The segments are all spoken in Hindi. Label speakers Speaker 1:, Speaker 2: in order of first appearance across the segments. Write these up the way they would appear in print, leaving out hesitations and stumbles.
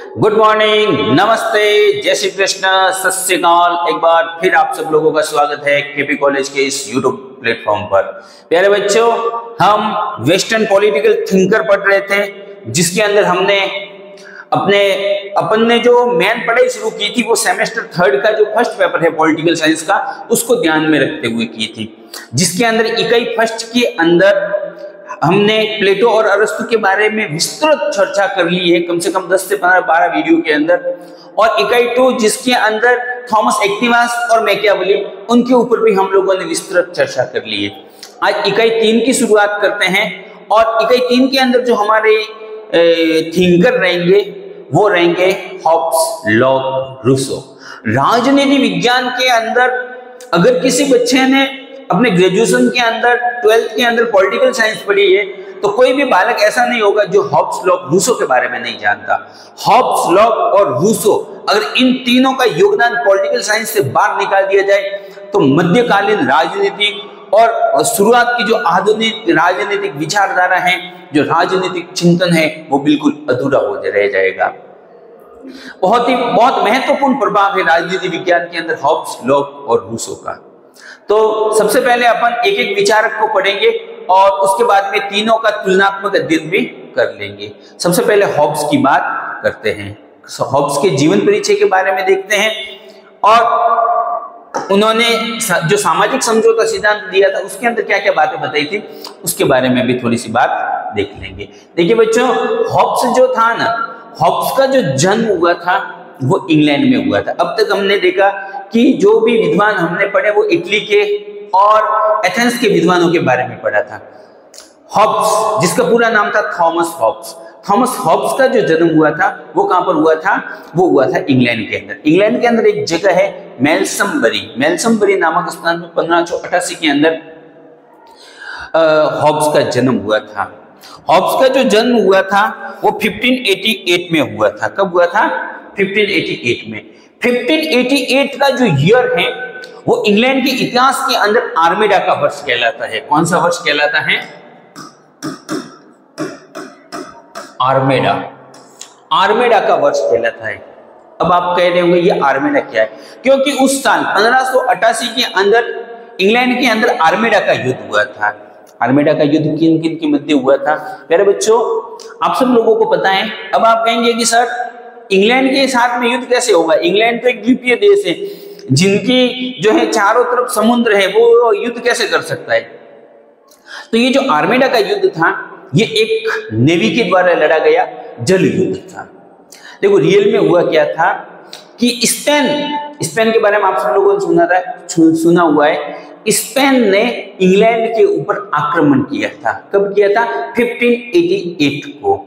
Speaker 1: गुड मॉर्निंग, नमस्ते, जय श्री कृष्ण, सत श्री अकाल। एक बार फिर आप सब लोगों का स्वागत है केपी कॉलेज के इस यूट्यूब प्लेटफॉर्म पर। प्यारे बच्चों, हम वेस्टर्न पॉलिटिकल थिंकर पढ़ रहे थे, जिसके अंदर हमने अपन ने जो मेन पढ़ाई शुरू की थी वो सेमेस्टर थर्ड का जो फर्स्ट पेपर है पॉलिटिकल साइंस का, उसको ध्यान में रखते हुए की थी, जिसके अंदर इकाई फर्स्ट के अंदर हमने प्लेटो और अरस्तु के बारे में विस्तृत चर्चा कर ली है, कम से कम 10 से 12 वीडियो के अंदर। और इकाई 2 जिसके अंदर थॉमस एक्विनास और मैकियावेली, उनके ऊपर भी हम लोगों ने विस्तृत चर्चा कर ली है। आज इकाई 3 की शुरुआत करते हैं और इकाई 3 के अंदर जो हमारे थिंकर रहेंगे वो रहेंगे हॉब्स, लॉक, रूसो। राजनीति विज्ञान के अंदर अगर किसी बच्चे ने अपने ग्रेजुएशन के अंदर 12th के अंदर पॉलिटिकल साइंस पढ़ी है तो कोई भी बालक ऐसा नहीं होगा जो हॉब्स, लॉक, रूसो के बारे में नहीं जानता। हॉब्स, लॉक और रूसो, अगर इन तीनों का योगदान पॉलिटिकल साइंस से बाहर निकाल दिया जाए तो मध्यकालीन राजनीति और शुरुआत की जो आधुनिक राजनीतिक विचारधारा है, जो राजनीतिक चिंतन है, वो बिल्कुल अधूरा हो रह जाएगा। बहुत महत्वपूर्ण प्रभाव है राजनीति विज्ञान के अंदर हॉब्स, लॉक और रूसो का। तो सबसे पहले अपन एक एक विचारक को पढ़ेंगे और उसके बाद में तीनों का तुलनात्मक अध्ययन भी कर लेंगे। सबसे पहले हॉब्स की बात करते हैं। हॉब्स के जीवन परिचय के बारे में देखते हैं और उन्होंने जो सामाजिक समझौता सिद्धांत दिया था उसके अंदर क्या क्या बातें बताई थी, उसके बारे में भी थोड़ी सी बात देख लेंगे। देखिए बच्चों, हॉब्स जो था ना, हॉब्स का जो जन्म हुआ था वो इंग्लैंड में हुआ था। अब तक हमने देखा कि जो भी विद्वान हमने पढ़े वो इटली के और एथेंस के विद्वानों के बारे में पढ़ा था। हॉब्स, जिसका पूरा नाम था थॉमस हॉब्स, थॉमस हॉब्स का जो जन्म हुआ था वो कहां पर हुआ था? वो हुआ था इंग्लैंड के अंदर। इंग्लैंड के अंदर एक जगह है मेल्समबरी नामक स्थान में 1588 के अंदर हॉब्स का जन्म हुआ था। हॉब्स का जो जन्म हुआ था वो 1588 में हुआ था। कब हुआ था? 1588 में। 1588 का जो ईयर है वो इंग्लैंड के इतिहास के अंदर आर्मेडा का वर्ष कहलाता है। कौन सा वर्ष कहलाता है? आर्मेडा का वर्ष कहलाता है। अब आप कह रहे होंगे ये आर्मेडा क्या है? क्योंकि उस साल 1588 के अंदर इंग्लैंड के अंदर आर्मेडा का युद्ध हुआ था। आर्मेडा का युद्ध किन किन के मध्य हुआ था? प्यारे बच्चों, आप सब लोगों को पता है। अब आप कहेंगे कि सर इंग्लैंड के साथ में युद्ध कैसे होगा? इंग्लैंड तो एक द्वीपीय देश है, जिनकी जो है चारों तरफ समुद्र है, वो युद्ध कैसे कर सकता है? तो ये जो आर्मेडा का युद्ध था ये एक नेवी के द्वारा लड़ा गया जल युद्ध था। देखो रियल में हुआ क्या था कि स्पेन के बारे में आप सब लोगों ने सुना हुआ है। स्पेन ने इंग्लैंड के ऊपर आक्रमण किया था। कब किया था? 1588 को।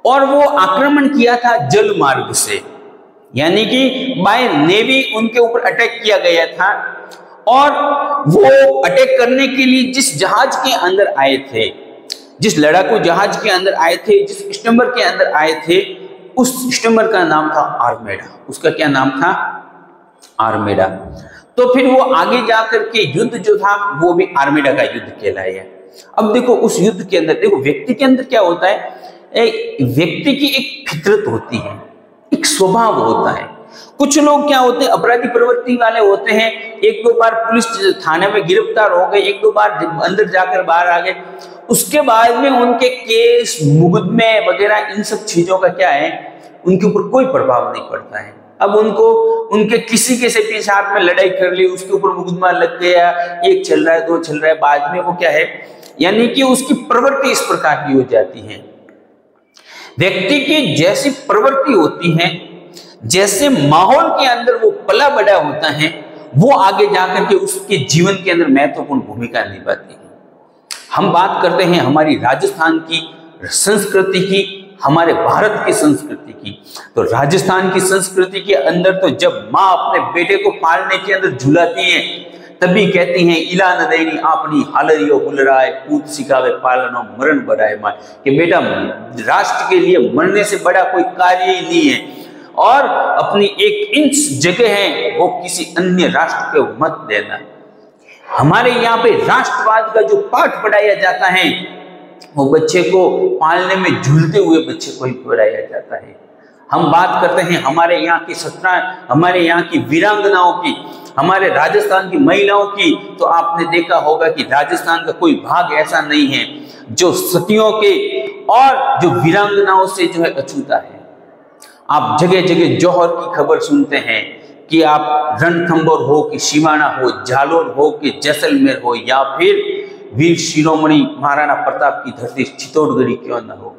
Speaker 1: और वो आक्रमण किया था जल मार्ग से, यानी कि बाय नेवी उनके ऊपर अटैक किया गया था। और वो अटैक करने के लिए जिस जहाज के अंदर आए थे, जिस लड़ाकू जहाज के अंदर आए थे, जिस स्टीमर के अंदर आए थे, उस स्टीमर का नाम था आर्मेडा। उसका क्या नाम था? आर्मेडा। तो फिर वो आगे जाकर के युद्ध जो था वो भी आर्मेडा का युद्ध कहलाया। अब देखो उस युद्ध के अंदर, देखो व्यक्ति के अंदर क्या होता है, व्यक्ति की एक फितरत होती है, एक स्वभाव होता है। कुछ लोग क्या होते हैं, अपराधी प्रवृत्ति वाले होते हैं। एक दो बार पुलिस थाने में गिरफ्तार हो गए, एक दो बार अंदर जाकर बाहर आ गए, उसके बाद में उनके केस, मुकदमे वगैरह, इन सब चीजों का क्या है, उनके ऊपर कोई प्रभाव नहीं पड़ता है। अब उनको उनके किसी के से साथ में लड़ाई कर ली, उसके ऊपर मुकदमा लग गया, एक चल रहा है, दो चल रहा है, बाद में वो क्या है, यानी कि उसकी प्रवृत्ति इस प्रकार की हो जाती है। व्यक्ति की जैसी प्रवृत्ति होती है, जैसे माहौल के अंदर वो पला बड़ा होता है, वो आगे जाकर के उसके जीवन के अंदर महत्वपूर्ण भूमिका निभाती है। हम बात करते हैं हमारी राजस्थान की संस्कृति की, हमारे भारत की संस्कृति की। तो राजस्थान की संस्कृति के अंदर तो जब माँ अपने बेटे को पालने के अंदर झुलाती है तभी कहती हैं, इला न देनी आपनी हालरियो बुलराए, पूत सिखावे पालनो मरण बढ़ाए मान, कि बेटा राष्ट्र के लिए मरने से बड़ा कोई कार्य ही नहीं है, और अपनी 1 इंच जगह है वो किसी अन्य राष्ट्र को मत देना। हमारे यहाँ पे राष्ट्रवाद का जो पाठ पढ़ाया जाता है वो बच्चे को पालने में झूलते हुए बच्चे को ही पढ़ाया जाता है। हम बात करते हैं हमारे यहाँ की हमारे यहाँ की वीरांगनाओं की, हमारे राजस्थान की महिलाओं की, तो आपने देखा होगा कि राजस्थान का कोई भाग ऐसा नहीं है जो सतियों के और जो वीरांगनाओं से जो है अछूता है। आप जगह जगह जौहर की खबर सुनते हैं कि आप रणथंभौर हो कि सिवाना हो, जालोर हो कि जैसलमेर हो, या फिर वीर शिरोमणि महाराणा प्रताप की धरती चित्तौड़गढ़ क्यों न हो,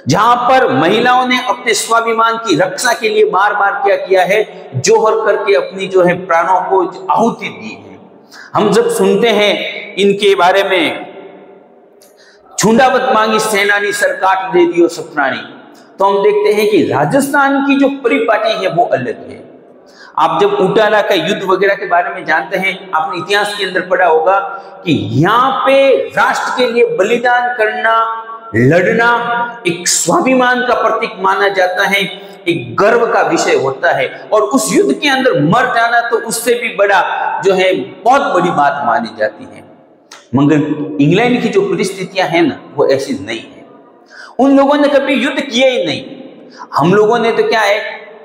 Speaker 1: जहां पर महिलाओं ने अपने स्वाभिमान की रक्षा के लिए बार बार क्या किया है, जोहर करके अपनी जो है प्राणों को आहुति दी है। हम जब सुनते हैं इनके बारे में, झुंडावत मांगी सेनानी सर काट दे दियो सतरानी, तो हम देखते हैं कि राजस्थान की जो परिपाटी है वो अलग है। आप जब उटाला का युद्ध वगैरह के बारे में जानते हैं, आपने इतिहास के अंदर पढ़ा होगा कि यहाँ पे राष्ट्र के लिए बलिदान करना, लड़ना एक स्वाभिमान का प्रतीक माना जाता है, एक गर्व का विषय होता है, और उस युद्ध के अंदर मर जाना तो उससे भी बड़ा जो है बहुत बड़ी बात मानी जाती है। मगर इंग्लैंड की जो परिस्थितियां हैं ना, वो ऐसी नहीं है। उन लोगों ने कभी युद्ध किया ही नहीं। हम लोगों ने तो क्या है,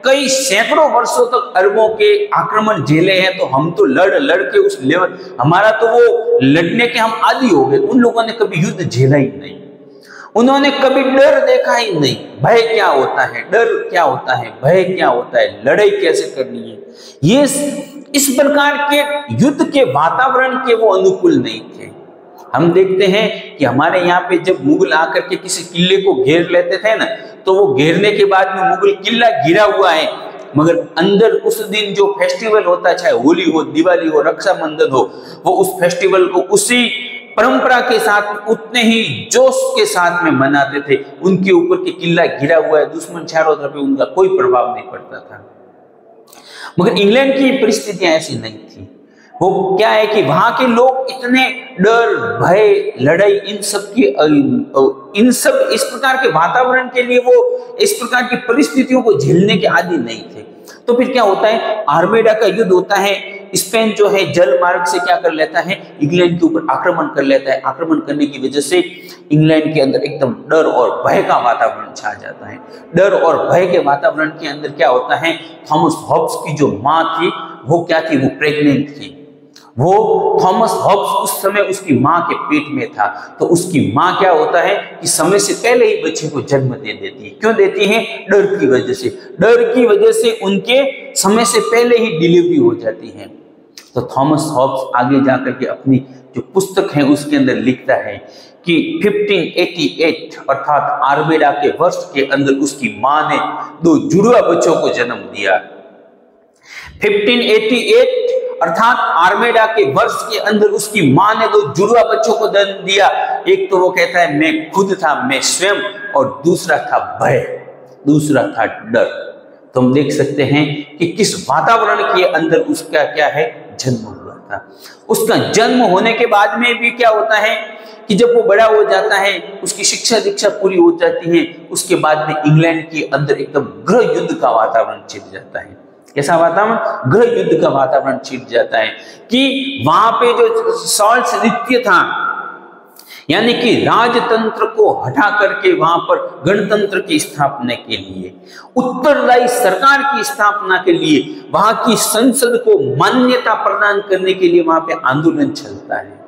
Speaker 1: कई सैकड़ों वर्षों तक अरबों के आक्रमण झेले हैं, तो हम तो लड़ के उस लेवल, हमारा तो वो लड़ने के हम आदी हो गए। उन लोगों ने कभी युद्ध झेला ही नहीं, उन्होंने कभी डर देखा ही नहीं। भय क्या होता है, डर क्या होता है, भय क्या होता है, लड़ाई कैसे करनी है, ये इस प्रकार के युद्ध के वातावरण के वो अनुकूल नहीं थे। हम देखते हैं कि हमारे यहाँ पे जब मुगल आकर के किसी किले को घेर लेते थे ना, तो वो घेरने के बाद में मुगल किला घिरा हुआ है, मगर अंदर उस दिन जो फेस्टिवल होता है, चाहे होली हो, दिवाली हो, रक्षाबंधन हो, वो उस फेस्टिवल को उसी परंपरा के साथ उतने ही जोश के साथ में मनाते थे। उनके ऊपर के किला घिरा हुआ है, दुश्मन चारों तरफ, उनका कोई प्रभाव नहीं पड़ता था। मगर इंग्लैंड की परिस्थितियां ऐसी नहीं थी। वो क्या है कि वहां के लोग इतने डर, भय, लड़ाई, इन सब इस प्रकार के वातावरण के लिए, वो इस प्रकार की परिस्थितियों को झेलने के आदी नहीं थे। तो फिर क्या होता है, आर्मेडा का युद्ध होता है। स्पेन जो है जल मार्ग से क्या कर लेता है, इंग्लैंड के ऊपर आक्रमण कर लेता है। आक्रमण करने की वजह से इंग्लैंड के अंदर एकदम डर और भय का वातावरण छा जाता है। डर और भय के वातावरण के अंदर क्या होता है, थॉमस हॉब्स की जो माँ थी वो क्या थी, वो प्रेग्नेंट थी। वो थॉमस हॉब्स उस समय उसकी माँ के पेट में था, तो उसकी माँ क्या होता है कि समय से पहले ही बच्चे को जन्म दे देती है। क्यों देती है, डर की वजह से। डर की वजह से उनके समय से पहले ही डिलीवरी हो जाती है। तो थॉमस हॉब्स आगे जाकर के अपनी जो पुस्तक है उसके अंदर लिखता है कि 1588 अर्थात आर्मेडा के वर्ष के अंदर उसकी माँ ने 2 जुड़वा बच्चों को जन्म दिया। 1588 अर्थात आर्मेडा के वर्ष के अंदर उसकी माँ ने 2 जुड़वा बच्चों को जन्म दिया। एक तो वो कहता है मैं खुद था, मैं स्वयं, और दूसरा था भय, दूसरा था डर। तो हम देख सकते हैं कि किस वातावरण के अंदर उसका क्या है, जन्म हुआ था। उसका जन्म होने के बाद में भी क्या होता है कि जब वो बड़ा हो जाता है, उसकी शिक्षा दीक्षा पूरी हो जाती है, उसके बाद में इंग्लैंड के अंदर एकदम गृह युद्ध का वातावरण छिड़ जाता है। कैसा वातावरण, गृह युद्ध का वातावरण छिड़ जाता है कि वहां पे जो साल्स नृत्य था, यानी कि राजतंत्र को हटा करके वहां पर गणतंत्र की स्थापना के लिए, उत्तरदायी सरकार की स्थापना के लिए, वहां की संसद को मान्यता प्रदान करने के लिए वहां पे आंदोलन चलता है।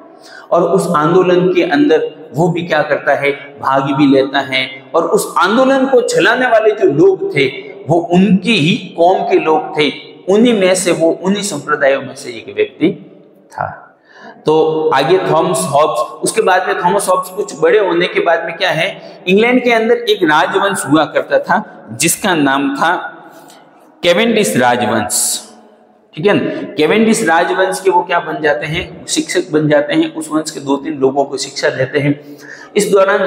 Speaker 1: और उस आंदोलन के अंदर वो भी क्या करता है, भाग भी लेता है। और उस आंदोलन को चलाने वाले जो लोग थे वो उनकी ही कौम के लोग थे, उन्हीं में से, वो उन्हीं संप्रदायों में से एक व्यक्ति था। तो आगे थॉमस हॉब्स, उसके बाद में थॉमस हॉब्स कुछ बड़े होने के बाद में क्या है, इंग्लैंड के अंदर एक राजवंश हुआ करता था जिसका नाम था कैवेंडिश राजवंश। ठीक है ना, कैवेंडिश राजवंश के वो क्या बन जाते हैं, शिक्षक बन जाते हैं। उस वंश के 2-3 लोगों को शिक्षा देते हैं। इस दौरान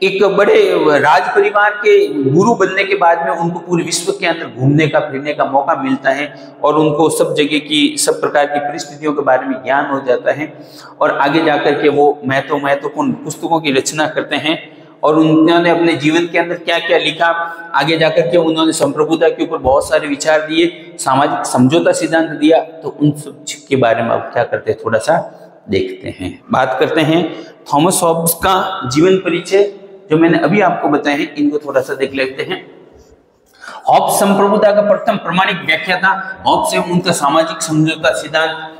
Speaker 1: एक बड़े राज परिवार के गुरु बनने के बाद में उनको पूरे विश्व के अंदर घूमने का, फिरने का मौका मिलता है और उनको सब जगह की, सब प्रकार की परिस्थितियों के बारे में ज्ञान हो जाता है। और आगे जाकर के वो महत्वपूर्ण पुस्तकों की रचना करते हैं। और उन्होंने अपने जीवन के अंदर क्या क्या लिखा, आगे जाकर के उन्होंने संप्रभुता के ऊपर बहुत सारे विचार दिए, सामाजिक समझौता सिद्धांत दिया। तो उन सब के बारे में अब क्या करते हैं, थोड़ा सा देखते हैं, बात करते हैं। थॉमस हॉब्स का जीवन परिचय जो मैंने अभी आपको बताए हैं इनको थोड़ा सा देख लेते हैं। हॉब्स संप्रभुता का प्रथम प्रमाणिक व्याख्या था। हॉब्स एवं उनका सामाजिक समझौता सिद्धांत।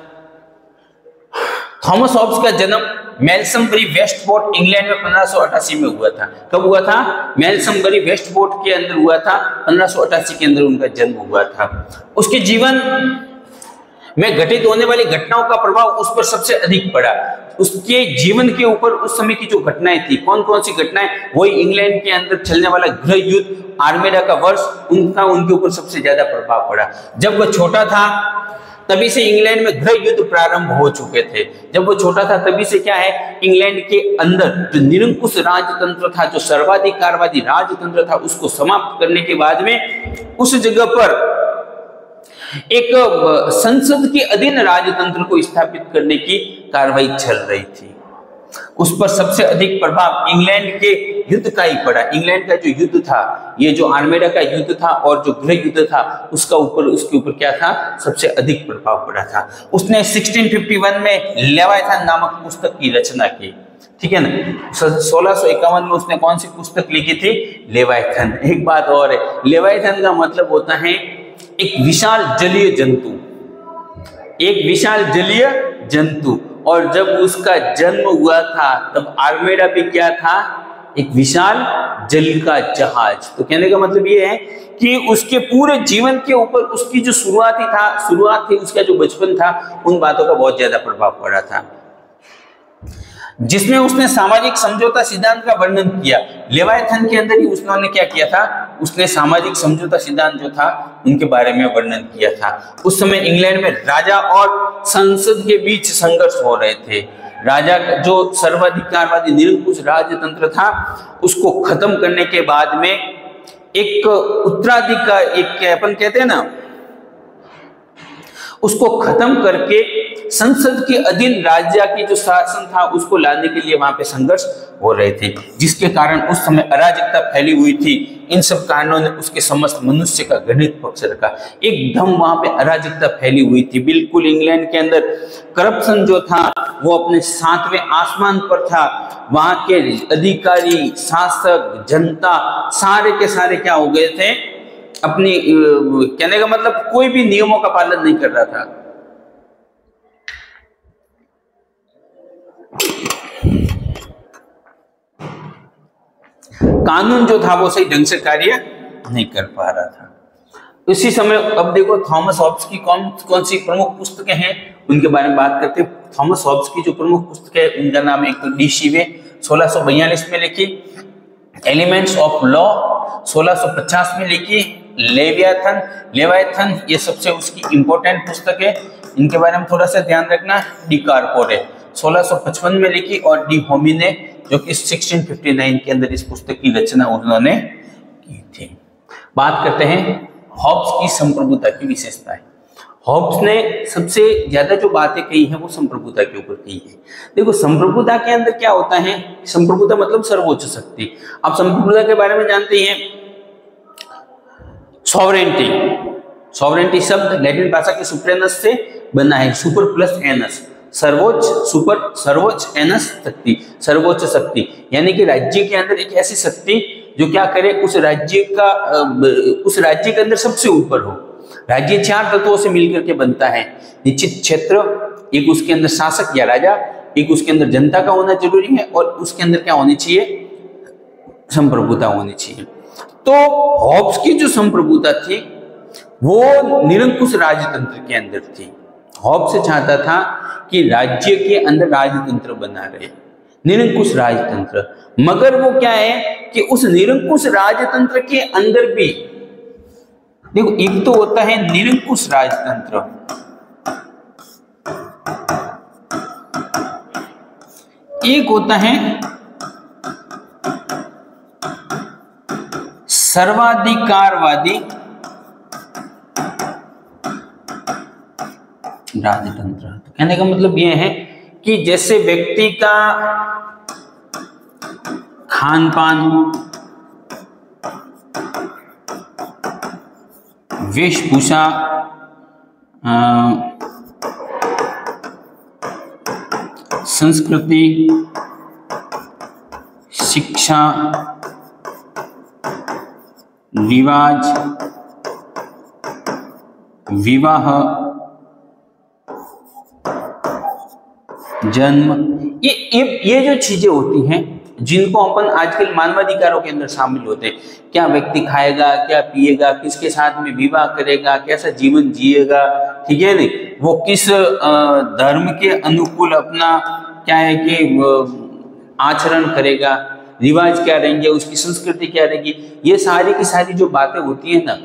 Speaker 1: थॉमस हॉब्स का जन्म मेल्समबरी वेस्टपोर्ट इंग्लैंड में 1588 में हुआ था। कब हुआ था? मेल्समबरी वेस्टपोर्ट के अंदर हुआ था, 1588 के अंदर उनका जन्म हुआ था। उसके जीवन में घटित होने वाली घटनाओं का प्रभाव उस पर सबसे अधिक पड़ा। उसके जीवन के ऊपर उस समय की जो घटनाएं थी, कौन कौन सी घटनाएं, वही इंग्लैंड के अंदर चलने वाला गृह युद्ध, आर्मेडा का वर्ष, उनका उनके ऊपर सबसे ज्यादा प्रभाव पड़ा। जब वह छोटा था तभी से इंग्लैंड में गृह युद्ध प्रारंभ हो चुके थे। जब वो छोटा था तभी से क्या है, इंग्लैंड के अंदर जो निरंकुश राजतंत्र था, जो सर्वाधिकारवादी राजतंत्र था, उसको समाप्त करने के बाद में उस जगह पर एक संसद के अधीन राजतंत्र को स्थापित करने की कार्रवाई चल रही थी। उस पर सबसे अधिक प्रभाव इंग्लैंड के युद्ध का ही पड़ा। इंग्लैंड का जो युद्ध था, ये जो आर्मेडा का युद्ध था और जो गृह युद्ध था, उसके ऊपर क्या था, सबसे अधिक प्रभाव पड़ा था। उसने 1651 में लेवायथन नामक पुस्तक की रचना की, ठीक है ना। 1651 में उसने कौन सी पुस्तक लिखी थी? लेवायथन। एक बात और है, लेवायथन का मतलब होता है एक विशाल जलीय जंतु, एक विशाल जलीय जंतु। और जब उसका जन्म हुआ था तब आर्मेडा भी क्या था? एक विशाल जल का जहाज। तो कहने का मतलब ये है कि उसके पूरे जीवन के ऊपर उसकी जो शुरुआत थी, उसका जो बचपन था, उन बातों का बहुत ज्यादा प्रभाव पड़ा था, जिसमें उसने सामाजिक समझौता सिद्धांत का वर्णन किया। लेवायथन के अंदर ही उसने क्या किया था? उसने सामाजिक समझौता सिद्धांत जो था उनके बारे में वर्णन किया था। उस समय इंग्लैंड में राजा और संसद के बीच संघर्ष हो रहे थे। राजा का जो सर्वाधिकारवादी निरंकुश राजतंत्र था, उसको खत्म करने के बाद में एक उत्तराधिकार, एक अपन कहते हैं ना, उसको खत्म करके संसद के अधीन राज्य की जो शासन था उसको लाने के लिए वहां पे संघर्ष हो रहे थे, जिसके कारण उस समय अराजकता फैली हुई थी। इन सब कारणों ने उसके समस्त मनुष्य का घृणित पक्ष रखा। एकदम वहां पे अराजकता फैली हुई थी, बिल्कुल इंग्लैंड के अंदर करप्शन जो था वो अपने 7वें आसमान पर था। वहां के अधिकारी, शासक, जनता सारे के सारे क्या हो गए थे? अपनी कहने का मतलब कोई भी नियमों का पालन नहीं कर रहा था। कानून जो था वो सही ढंग से कार्य नहीं कर पा रहा था। इसी समय अब देखो थॉमस हॉब्स की कौन सी प्रमुख पुस्तकें हैं, उनके बारे में बात करते हैं। थॉमस हॉब्स की जो प्रमुख पुस्तक है उनका नाम एक तो डी शीवे 1642 में लिखी, एलिमेंट्स ऑफ लॉ 1650 में लिखी, लेवायथन ये सबसे उसकी इंपॉर्टेंट पुस्तक है। इनके बारे में थोड़ा सा ध्यान रखना। डी कार्पोरे 1655 में लिखी और डी होमिने जो कि 1659 के अंदर इस पुस्तक की रचना उन्होंने की थी। बात करते हैं हॉब्स की संप्रभुता की विशेषताएं। हॉब्स ने सबसे ज्यादा जो बातें कही हैं वो संप्रभुता के ऊपर कही है। देखो संप्रभुता के अंदर क्या होता है, संप्रभुता मतलब सर्वोच्च शक्ति। आप संप्रभुता के बारे में जानते हैं, सॉवरेंटी शब्द लैटिन भाषा के सुप्रेनस से बना है, सुपर प्लस एनस, सर्वोच्च एनस शक्ति, सर्वोच्च शक्ति, यानी कि राज्य के अंदर एक ऐसी शक्ति जो क्या करे, उस राज्य के अंदर सबसे ऊपर हो। राज्य 4 तत्वों से मिलकर के बनता है। निश्चित क्षेत्र, एक उसके अंदर शासक या राजा, एक उसके अंदर जनता का होना जरूरी है और उसके अंदर क्या होनी चाहिए, संप्रभुता होनी चाहिए। तो हॉब्स की जो संप्रभुता थी वो निरंकुश राजतंत्र के अंदर थी। हॉब्स चाहता था कि राज्य के अंदर राजतंत्र बना रहे, निरंकुश राजतंत्र। मगर वो क्या है कि उस निरंकुश राजतंत्र के अंदर भी देखो, एक तो होता है निरंकुश राजतंत्र, एक होता है सर्वाधिकारवादी राजतंत्र। तो कहने का मतलब यह है कि जैसे व्यक्ति का खान पान, वेशभूषा, संस्कृति, शिक्षा, रिवाज, विवाह, जन्म, ये जो चीजें होती हैं जिनको अपन आजकल मानवाधिकारों के अंदर शामिल होते हैं, क्या व्यक्ति खाएगा, क्या पिएगा, किसके साथ में विवाह करेगा, कैसा जीवन जिएगा, ठीक है नहीं, वो किस धर्म के अनुकूल अपना क्या है कि आचरण करेगा, रिवाज क्या रहेंगे, उसकी संस्कृति क्या रहेगी, ये सारी की सारी जो बातें होती है ना,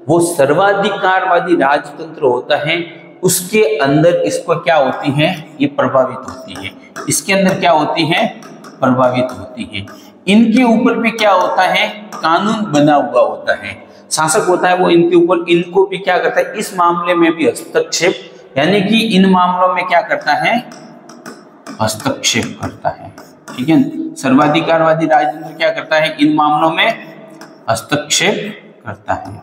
Speaker 1: वो सर्वाधिकारवादी राजतंत्र होता है, उसके अंदर इसको क्या होती है, ये प्रभावित होती है, इसके अंदर क्या होती है, प्रभावित होती है। इनके ऊपर भी क्या होता है, कानून बना हुआ होता है, शासक होता है वो इनके ऊपर, इनको भी क्या करता है, इस मामले में भी हस्तक्षेप, यानी कि इन मामलों में क्या करता है, हस्तक्षेप करता है, ठीक है। सर्वाधिकारवादी राजतंत्र क्या करता है, इन मामलों में हस्तक्षेप करता है।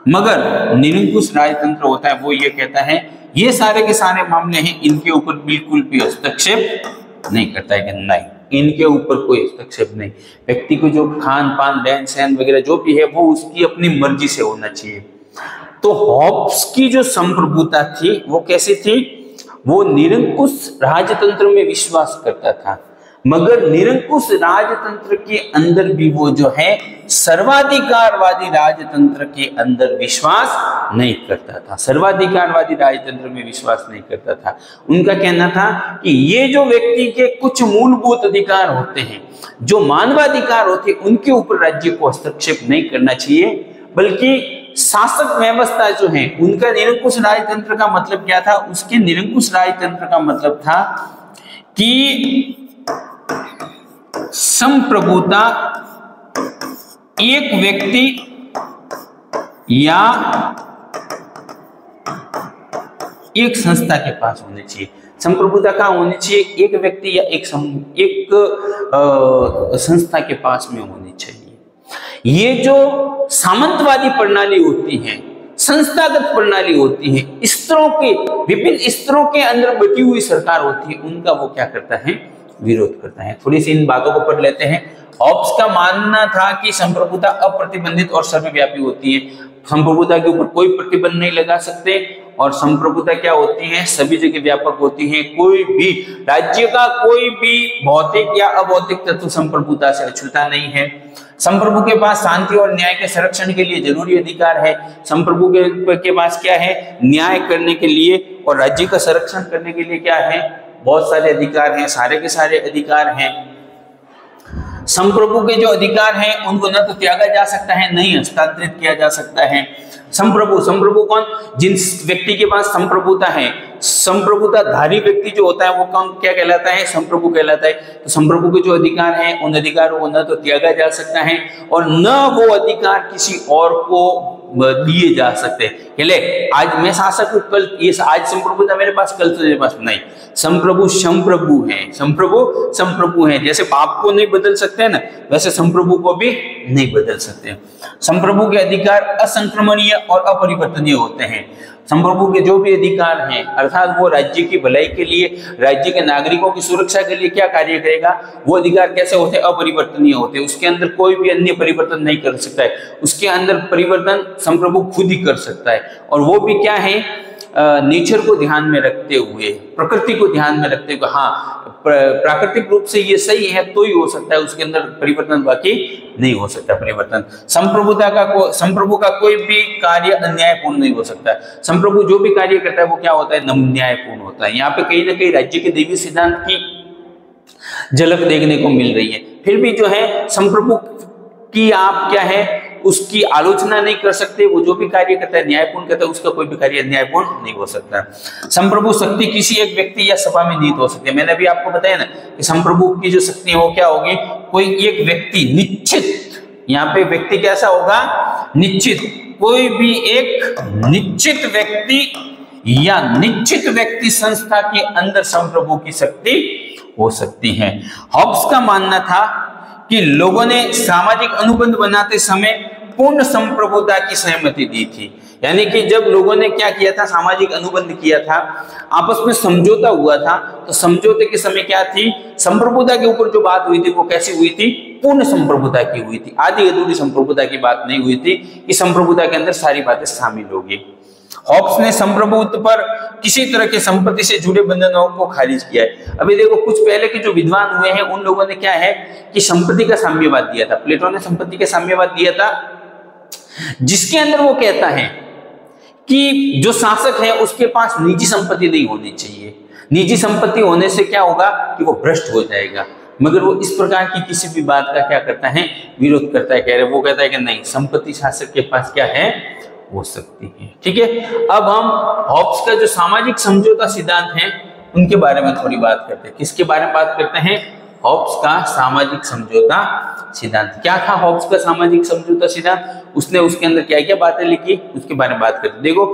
Speaker 1: मगर निरंकुश राजतंत्र होता है वो ये कहता है ये सारे के सारे मामले हैं, इनके ऊपर बिल्कुल भी हस्तक्षेप नहीं करता है, कि नहीं, इनके ऊपर कोई हस्तक्षेप नहीं, व्यक्ति को जो खान पान रहन सहन वगैरह जो भी है वो उसकी अपनी मर्जी से होना चाहिए। तो हॉब्स की जो संप्रभुता थी वो कैसी थी, वो निरंकुश राजतंत्र में विश्वास करता था, मगर निरंकुश राजतंत्र के अंदर भी वो जो है सर्वाधिकारवादी राजतंत्र के अंदर विश्वास नहीं करता था, सर्वाधिकारवादी राजतंत्र में विश्वास नहीं करता था। उनका कहना था कि ये जो व्यक्ति के कुछ मूलभूत अधिकार होते हैं, जो मानवाधिकार होते हैं, उनके ऊपर राज्य को हस्तक्षेप नहीं करना चाहिए, बल्कि शासक व्यवस्था जो है उनका निरंकुश राजतंत्र का मतलब क्या था, उसके निरंकुश राजतंत्र का मतलब था कि संप्रभुता एक व्यक्ति या एक संस्था के पास होनी चाहिए। संप्रभुता कहाँ होनी चाहिए, एक व्यक्ति या एक संस्था के पास में होनी चाहिए। ये जो सामंतवादी प्रणाली होती है, संस्थागत प्रणाली होती है, स्तरों के विभिन्न स्तरों के अंदर बटी हुई सरकार होती है, उनका वो क्या करता है, विरोध करता है। थोड़ी सी इन बातों को पढ़ लेते हैं। हॉब्स का मानना था कि संप्रभुता अप्रतिबंधित और सर्वव्यापी होती है, संप्रभुता के ऊपर कोई प्रतिबंध नहीं लगा सकते, और संप्रभुता क्या होती है, सभी जगह व्यापक होती है। कोई भी राज्य का कोई भी भौतिक या अभौतिक तत्व संप्रभुता से अछूता नहीं है। संप्रभु के पास शांति और न्याय के संरक्षण के लिए जरूरी अधिकार है। संप्रभु के पास क्या है, न्याय करने के लिए और राज्य का संरक्षण करने के लिए क्या है, बहुत सारे अधिकार हैं, सारे के सारे अधिकार हैं। संप्रभु के जो अधिकार हैं उनको न तो त्यागा जा सकता है, नहीं हस्तांतरित किया जा सकता है। संप्रभु कौन, जिन व्यक्ति के पास संप्रभुता है, संप्रभुता धारी व्यक्ति जो होता है वो कौन, क्या कहलाता है, संप्रभु कहलाता है। तो संप्रभु के जो अधिकार हैं उन अधिकारों को न तो त्यागा जा सकता है और न वो अधिकार किसी और को दिए जा सकते। ले आज मैं शासक हूं, कल ये आज संप्रभुता मेरे पास, कल तो मेरे पास नहीं। संप्रभु संप्रभु है, संप्रभु संप्रभु है। जैसे बाप को नहीं बदल सकते हैं ना, वैसे संप्रभु को भी नहीं बदल सकते। संप्रभु के अधिकार असंक्रमणीय और अपरिवर्तनीय होते हैं। संप्रभु के जो भी अधिकार हैं, अर्थात वो राज्य की भलाई के लिए, राज्य के नागरिकों की सुरक्षा के लिए क्या कार्य करेगा, वो अधिकार कैसे होते हैं, अपरिवर्तनीय होते हैं। उसके अंदर कोई भी अन्य परिवर्तन नहीं कर सकता है, उसके अंदर परिवर्तन संप्रभु खुद ही कर सकता है। और वो भी क्या है, नेचर को ध्यान में रखते हुए, प्रकृति को ध्यान में रखते हुए, हाँ प्राकृतिक रूप से ये सही है तो ही हो सकता है, उसके अंदर परिवर्तन बाकी नहीं हो सकता। परिवर्तन संप्रभु का कोई भी कार्य अन्यायपूर्ण नहीं हो सकता। संप्रभु जो भी कार्य करता है वो क्या होता है, न्यायपूर्ण होता है। यहाँ पे कहीं ना कहीं राज्य के दैवीय सिद्धांत की झलक देखने को मिल रही है। फिर भी जो है संप्रभु की आप क्या है उसकी आलोचना नहीं कर सकते, वो जो भी कार्य करता है न्यायपूर्ण करता है, उसका कोई भी कार्य अन्यायपूर्ण नहीं हो सकता। संप्रभु शक्ति किसी एक व्यक्ति या सभा में निहित हो सकती है। मैंने अभी आपको बताया ना कि संप्रभु की जो शक्ति हो क्या होगी, कोई एक व्यक्ति निश्चित, यहाँ पे व्यक्ति कैसा होगा, निश्चित, कोई भी एक निश्चित व्यक्ति या निश्चित व्यक्ति संस्था के अंदर संप्रभु की शक्ति हो सकती है। हॉब्स का मानना था कि लोगों ने सामाजिक अनुबंध बनाते समय पूर्ण संप्रभुता की सहमति दी थी। यानी कि जब लोगों ने क्या किया था, सामाजिक अनुबंध किया था, आपस में समझौता हुआ था, तो समझौते के समय क्या थी, संप्रभुता के ऊपर जो बात हुई थी वो कैसी हुई थी, पूर्ण संप्रभुता की हुई थी। आधी अधूरी संप्रभुता की बात नहीं हुई थी कि संप्रभुता के अंदर सारी बातें शामिल होगी। हॉब्स ने संप्रभुत्व पर किसी तरह के संपत्ति से जुड़े बंधनों को खारिज किया है। अभी देखो, कुछ पहले के जो विद्वान हुए हैं उन लोगों ने क्या है कि संपत्ति का साम्यवाद दिया था। प्लेटो ने संपत्ति का साम्यवाद दिया था, जिसके अंदर वो कहता है कि जो शासक है उसके पास निजी संपत्ति नहीं होनी चाहिए। निजी संपत्ति होने से क्या होगा कि वो भ्रष्ट हो जाएगा। मगर वो इस प्रकार की किसी भी बात का क्या करता है, विरोध करता है। कह रहे वो कहता है कि नहीं, संपत्ति शासक के पास क्या है, हो सकती है। ठीक है, अब हम हॉब्स का जो सामाजिक समझौता सिद्धांत है उनके बारे में थोड़ी बात करते हैं। किसके बारे में बात करते हैं, हॉब्स का सामाजिक समझौता सिद्धांत। क्या था हॉब्स का सामाजिक समझौता सिद्धांत, उसने उसके अंदर क्या क्या बातें लिखी, उसके बारे में बात करते हैं। देखो,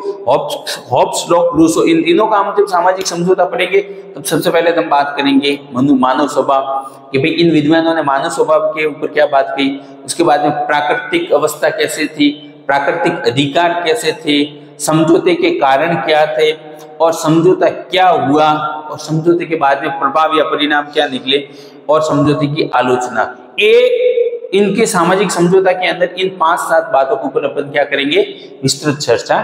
Speaker 1: हॉब्स, लॉक, रूसो, इन तीनों का हम जब सामाजिक समझौता पढ़ेंगे तब सबसे पहले हम बात करेंगे मानव स्वभाव, कि भाई इन विद्वानों ने मानव स्वभाव के ऊपर क्या बात की। उसके बाद में प्राकृतिक अवस्था कैसे थी, प्राकृतिक अधिकार कैसे थे, समझौते के कारण क्या थे, और समझौता क्या हुआ, और समझौते के बाद में प्रभाव या परिणाम क्या निकले, और समझौते की आलोचना। ये इनके सामाजिक समझौता के अंदर इन 5-7 बातों के ऊपर अपन क्या करेंगे, विस्तृत चर्चा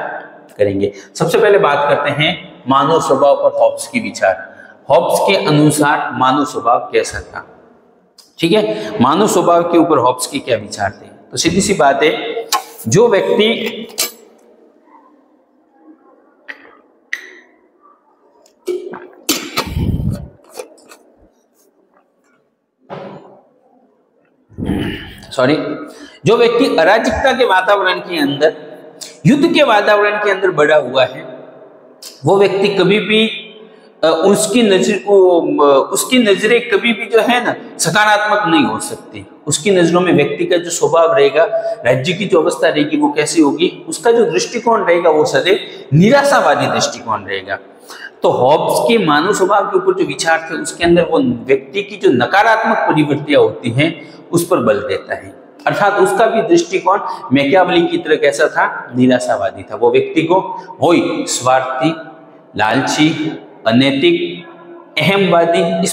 Speaker 1: करेंगे। सबसे पहले बात करते हैं मानव स्वभाव पर हॉब्स की विचार। हॉब्स के अनुसार मानव स्वभाव कैसा था। ठीक है, मानव स्वभाव के ऊपर हॉब्स के क्या विचार थे। तो सीधी सी बात है, जो व्यक्ति जो व्यक्ति अराजकता के वातावरण के अंदर, युद्ध के वातावरण के अंदर बड़ा हुआ है, वो व्यक्ति कभी भी उसकी नजरें कभी भी जो है ना सकारात्मक नहीं हो सकती। उसकी नजरों में व्यक्ति का जो स्वभाव रहेगा, राज्य की जो अवस्था रहेगी वो कैसी होगी, उसका जो दृष्टिकोण रहेगा वो सदैव निराशावादी दृष्टिकोण रहेगा। तो हॉब्स के मानव स्वभाव के ऊपर जो विचार थे उसके अंदर वो व्यक्ति की जो नकारात्मक प्रवृत्तियां होती हैं उस पर बल देता है। अर्थात उसका भी दृष्टिकोण मैकियावेली की तरह कैसा था, निराशावादी था। वो व्यक्ति को वही स्वार्थी, लालची, अनैतिक, अहमवादी, इस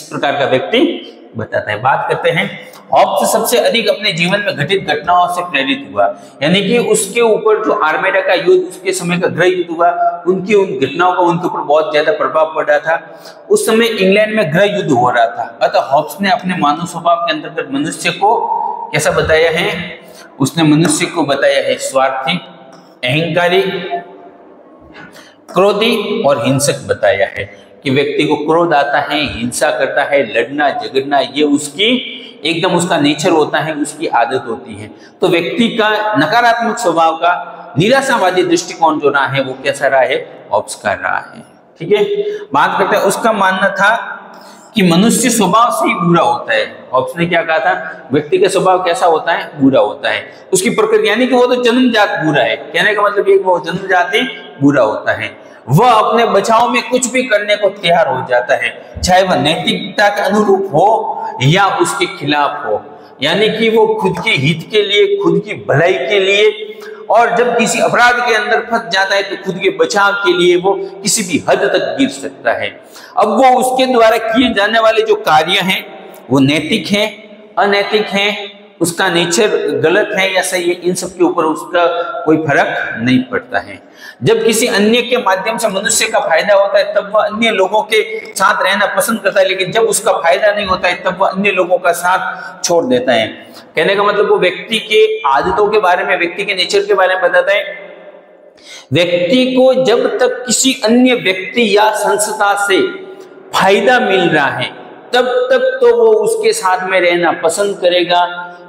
Speaker 1: प्रकार का व्यक्ति बताता है। बात करते हैं हॉब्स सबसे अधिक अपने जीवन में घटित घटनाओं से प्रेरित हुआ, यानी कि उसके ऊपर जो आर्मेडा का युद्ध, उसके समय का गृह युद्ध हुआ, उनकी उन घटनाओं का उनके ऊपर बहुत ज्यादा प्रभाव पड़ा था। उस समय इंग्लैंड में गृह युद्ध हो रहा था। अतः हॉब्स ने अपने मानव स्वभाव के अंतर्गत मनुष्य को कैसा बताया है, उसने मनुष्य को बताया है स्वार्थी, अहंकारी, क्रोधी और हिंसक बताया है। कि व्यक्ति को क्रोध आता है, हिंसा करता है, लड़ना झगड़ना, ये उसकी एकदम उसका नेचर होता है, उसकी आदत होती है। तो व्यक्ति का नकारात्मक स्वभाव का निराशावादी दृष्टिकोण जो रहा है वो कैसा रहा है, हॉब्स का रहा है। ठीक है, बात करते हैं, उसका मानना था कि मनुष्य स्वभाव से ही बुरा होता है। हॉब्स ने क्या कहा था, व्यक्ति का स्वभाव कैसा होता है, बुरा होता है। उसकी प्रकृति यानी कि वो तो जन्मजात बुरा है। कहने का मतलब ये वो जन्मजात ही बुरा होता है। वह अपने बचाव में कुछ भी करने को तैयार हो जाता है, चाहे वह नैतिकता के अनुरूप हो या उसके खिलाफ हो। यानी कि वो खुद के हित के लिए, खुद की भलाई के लिए, और जब किसी अपराध के अंदर फंस जाता है तो खुद के बचाव के लिए वो किसी भी हद तक गिर सकता है। अब वो उसके द्वारा किए जाने वाले जो कार्य हैं वो नैतिक हैं, अनैतिक हैं, उसका नेचर गलत है या सही है, इन सब के ऊपर उसका कोई फर्क नहीं पड़ता है। जब किसी अन्य के माध्यम से मनुष्य का फायदा होता है तब वह अन्य लोगों के साथ रहना पसंद करता है, लेकिन जब उसका फायदा नहीं होता है तब वह अन्य लोगों का साथ छोड़ देता है। कहने का मतलब वो व्यक्ति के आदतों के बारे में, व्यक्ति के नेचर के बारे में बताता है। व्यक्ति को जब तक किसी अन्य व्यक्ति या संस्था से फायदा मिल रहा है तब तक तो वो उसके साथ में रहना पसंद करेगा,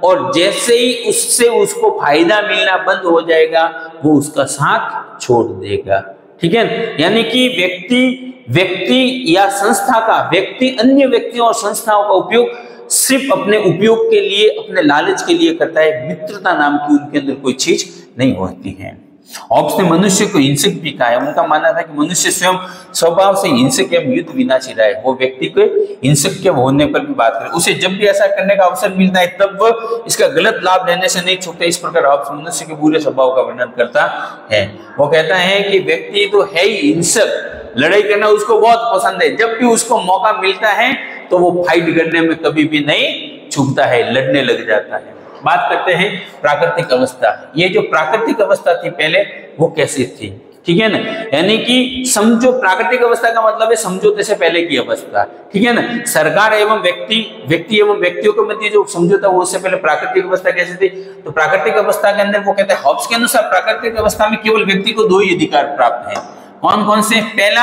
Speaker 1: और जैसे ही उससे उसको फायदा मिलना बंद हो जाएगा वो उसका साथ छोड़ देगा। ठीक है, यानी कि व्यक्ति या संस्था का, व्यक्ति अन्य व्यक्तियों और संस्थाओं का उपयोग सिर्फ अपने उपयोग के लिए, अपने लालच के लिए करता है। मित्रता नाम की उनके अंदर कोई चीज नहीं होती है। हॉब्स ने मनुष्य को हिंसक भी कहा है। उनका मानना था कि मनुष्य स्वयं स्वभाव से हिंसक एवं युद्ध विनाशी रहा है। वो व्यक्ति के हिंसक के होने पर भी बात करे, उसे जब भी ऐसा करने का अवसर मिलता है तब वह इसका गलत लाभ लेने से नहीं छूटता। इस प्रकार हॉब्स मनुष्य के बुरे स्वभाव का वर्णन करता है। वो कहता है कि व्यक्ति तो है ही हिंसक, लड़ाई करना उसको बहुत पसंद है, जब भी उसको मौका मिलता है तो वो फाइट करने में कभी भी नहीं चूकता है, लड़ने लग जाता है। बात करते हैं प्राकृतिक अवस्था। ये जो प्राकृतिक अवस्था थी पहले वो कैसी थी, ठीक है ना, यानी कि समझो प्राकृतिक अवस्था का मतलब है समझौते से पहले की अवस्था, ठीक है ना। सरकार एवं व्यक्ति एवं व्यक्तियों के मध्य जो समझौता वो उससे पहले प्राकृतिक अवस्था कैसी थी। तो प्राकृतिक अवस्था के अंदर वो कहते हैं, हॉब्स के अनुसार प्राकृतिक अवस्था में केवल व्यक्ति को दो ही अधिकार प्राप्त है। कौन कौन से? पहला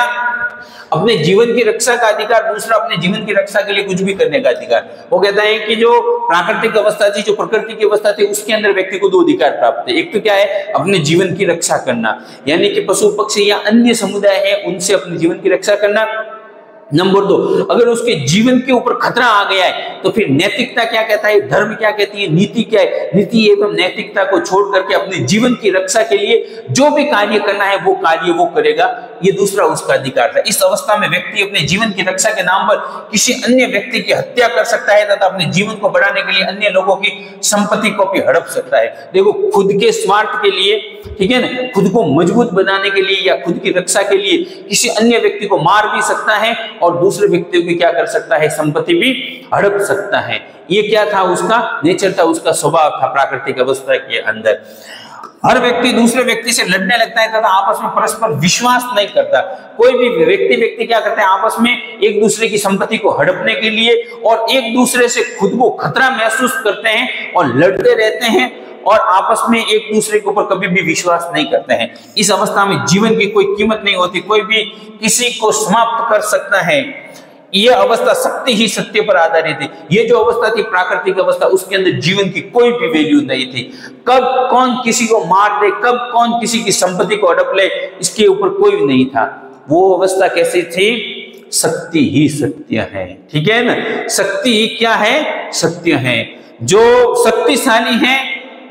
Speaker 1: अपने जीवन की रक्षा का अधिकार, दूसरा अपने जीवन की रक्षा के लिए कुछ भी करने का अधिकार। वो कहता है कि जो प्राकृतिक अवस्था थी, जो प्रकृति की अवस्था थी, उसके अंदर व्यक्ति को दो अधिकार प्राप्त है। एक तो क्या है, अपने जीवन की रक्षा करना, यानी कि पशु पक्षी या अन्य समुदाय है उनसे अपने जीवन की रक्षा करना। नंबर 2, अगर उसके जीवन के ऊपर खतरा आ गया है तो फिर नैतिकता क्या कहता है, धर्म क्या कहती है, नीति क्या है, नीति एवं नैतिकता को छोड़ करके अपने जीवन की रक्षा के लिए जो भी कार्य करना है वो कार्य वो करेगा। ये दूसरा उसका अधिकार था। इस अवस्था में व्यक्ति अपने जीवन की रक्षा के नाम पर किसी अन्य व्यक्ति की हत्या कर सकता है तथा अपने जीवन को बढ़ाने के लिए अन्य लोगों की संपत्ति को भी हड़प सकता है। देखो, खुद के स्वार्थ के लिए, ठीक है ना, खुद को मजबूत बनाने के लिए या खुद की रक्षा के लिए किसी अन्य व्यक्ति को मार भी सकता है और दूसरे व्यक्तियों की क्या कर सकता है, संपत्ति भी हड़प सकता है। ये क्या था, उसका नेचर था, उसका स्वभाव था प्राकृतिक अवस्था के अंदर। हर व्यक्ति दूसरे व्यक्ति से लड़ने लगता है तथा आपस में परस्पर विश्वास नहीं करता। कोई भी व्यक्ति क्या करते हैं, आपस में एक दूसरे की संपत्ति को हड़पने के लिए और एक दूसरे से खुद को खतरा महसूस करते हैं और लड़ते रहते हैं और आपस में एक दूसरे के ऊपर कभी भी विश्वास नहीं करते हैं। इस अवस्था में जीवन की कोई कीमत नहीं होती, कोई भी किसी को समाप्त कर सकता है। यह अवस्था सत्य ही सत्य पर आधारित है। ये जो अवस्था थी प्राकृतिक अवस्था, उसके अंदर जीवन की कोई भी वैल्यू नहीं थी। कब कौन किसी को मार दे, कब कौन किसी की संपत्ति को हड़प ले, इसके ऊपर कोई भी नहीं था। वो अवस्था कैसी थी, सत्य ही सत्य है, ठीक है ना। शक्ति ही क्या है, सत्य है। जो शक्तिशाली है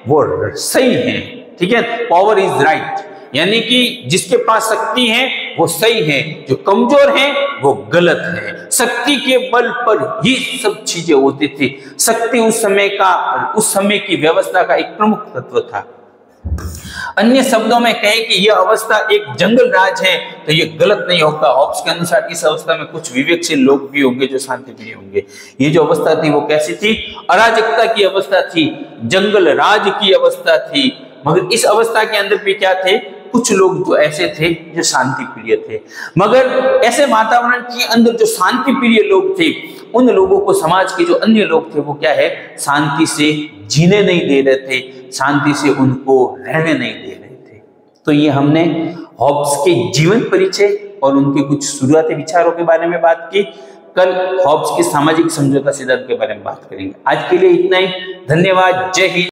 Speaker 1: वो सही है, ठीक है, पावर इज राइट, यानी कि जिसके पास शक्ति है वो सही है, जो कमजोर है वो गलत है। शक्ति के बल पर ही सब चीजें होती थी। शक्ति उस समय की व्यवस्था का एक प्रमुख तत्व था। अन्य शब्दों में कहे कि यह अवस्था एक जंगल राज है तो यह गलत नहीं होगा। हॉब्स के अनुसार इस अवस्था में कुछ विवेकशील लोग भी होंगे जो शांति प्रिय होंगे। ये जो अवस्था थी वो कैसी थी, अराजकता की अवस्था थी, जंगल राज की अवस्था थी। मगर इस अवस्था के अंदर भी क्या थे, कुछ लोग जो ऐसे थे जो शांति प्रिय थे। मगर ऐसे वातावरण के अंदर जो शांति प्रिय लोग थे, उन लोगों को समाज के जो अन्य लोग थे वो क्या है, शांति से जीने नहीं दे रहे थे, शांति से उनको रहने नहीं दे रहे थे। तो ये हमने हॉब्स के जीवन परिचय और उनके कुछ शुरुआती विचारों के बारे में बात की। कल हॉब्स के सामाजिक समझौता सिद्धांत के बारे में बात करेंगे। आज के लिए इतना ही, धन्यवाद, जय हिंद।